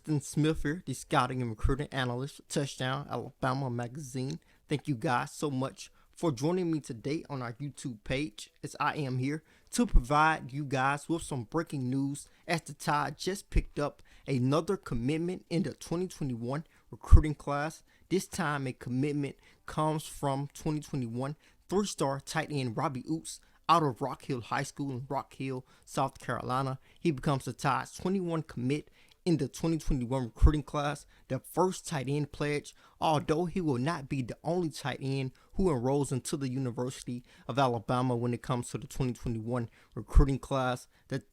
Justin Smith here, the scouting and recruiting analyst for Touchdown Alabama magazine. Thank you guys so much for joining me today on our YouTube page, as I am here to provide you guys with some breaking news as the Tide just picked up another commitment in the 2021 recruiting class. This time a commitment comes from 2021 three-star tight end Robbie Ouzts out of Rock Hill High School in Rock Hill, South Carolina. He becomes the Tide's 21 commit in the 2021 recruiting class, the first tight end pledge, although he will not be the only tight end who enrolls into the University of Alabama when it comes to the 2021 recruiting class.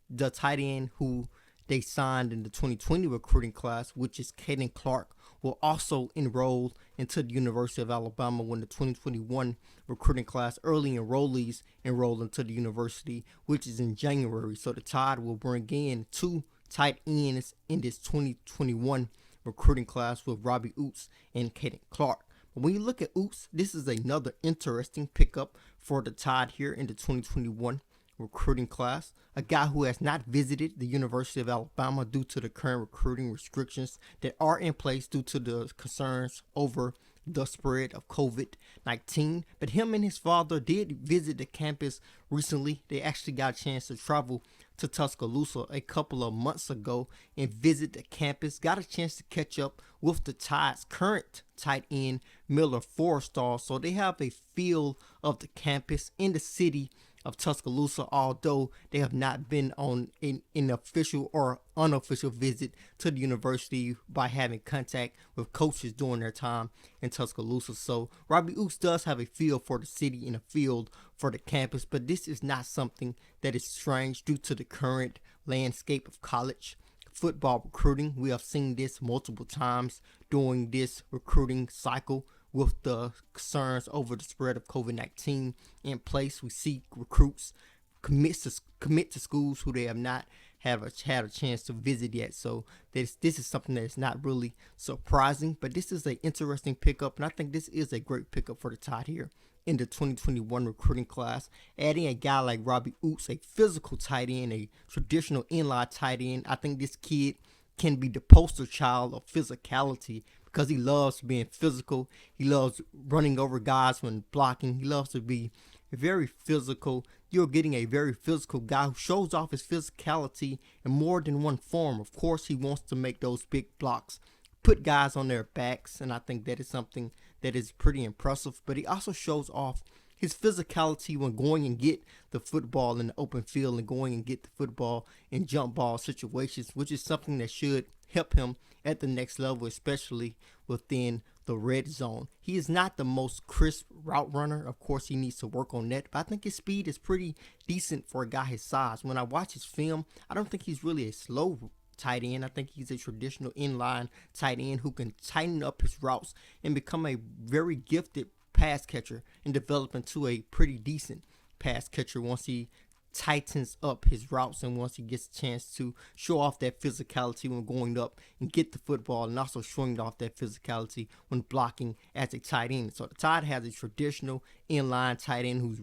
The tight end who they signed in the 2020 recruiting class, which is Caden Clark, will also enroll into the University of Alabama when the 2021 recruiting class early enrollees enroll into the university, which is in January. So the Tide will bring in two tight ends in this 2021 recruiting class with Robbie Ouzts and Caden Clark. But when you look at Ouzts, this is another interesting pickup for the Tide here in the 2021 recruiting class. A guy who has not visited the University of Alabama due to the current recruiting restrictions that are in place due to the concerns over the spread of COVID-19. But him and his father did visit the campus recently. They actually got a chance to travel to Tuscaloosa a couple of months ago and visit the campus. Got a chance to catch up with the Tide's current tight end, Miller Forrestall. So they have a feel of the campus in the city of Tuscaloosa, although they have not been on an official or unofficial visit to the university by having contact with coaches during their time in Tuscaloosa. So Robbie Ouzts does have a feel for the city and a feel for the campus, but this is not something that is strange due to the current landscape of college football recruiting. We have seen this multiple times during this recruiting cycle. With the concerns over the spread of COVID-19 in place, we see recruits commit to schools who they have not had a chance to visit yet. So this is something that is not really surprising, but this is an interesting pickup, and I think this is a great pickup for the Tide here in the 2021 recruiting class. Adding a guy like Robbie Ouzts, a physical tight end, a traditional inline tight end, I think this kid can be the poster child of physicality because he loves being physical. He loves running over guys when blocking. He loves to be very physical. You're getting a very physical guy who shows off his physicality in more than one form. Of course, he wants to make those big blocks, put guys on their backs, and I think that is something that is pretty impressive. But he also shows off his physicality when going and get the football in the open field and going and get the football in jump ball situations, which is something that should help him at the next level, especially within the red zone. He is not the most crisp route runner. Of course, he needs to work on that, but I think his speed is pretty decent for a guy his size. When I watch his film, I don't think he's really a slow tight end. I think he's a traditional inline tight end who can tighten up his routes and become a very gifted pass catcher and develop into a pretty decent pass catcher once he tightens up his routes and once he gets a chance to show off that physicality when going up and get the football, and also showing off that physicality when blocking as a tight end. So the Tide has a traditional inline tight end who's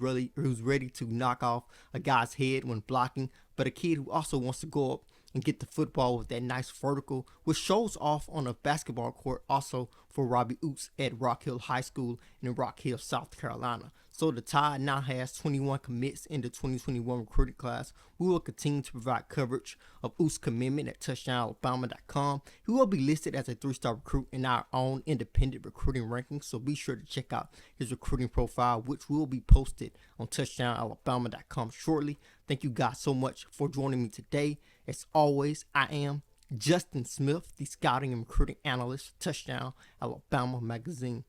ready to knock off a guy's head when blocking, but a kid who also wants to go up and get the football with that nice vertical, which shows off on a basketball court also for Robbie Ouzts at Rock Hill High School in Rock Hill, South Carolina. So the Tide now has 21 commits in the 2021 recruiting class. We will continue to provide coverage of Ouzts' commitment at touchdownalabama.com. He will be listed as a three-star recruit in our own independent recruiting rankings, so be sure to check out his recruiting profile, which will be posted on touchdownalabama.com shortly. Thank you guys so much for joining me today. As always, I am Justin Smith, the scouting and recruiting analyst for Touchdown Alabama magazine.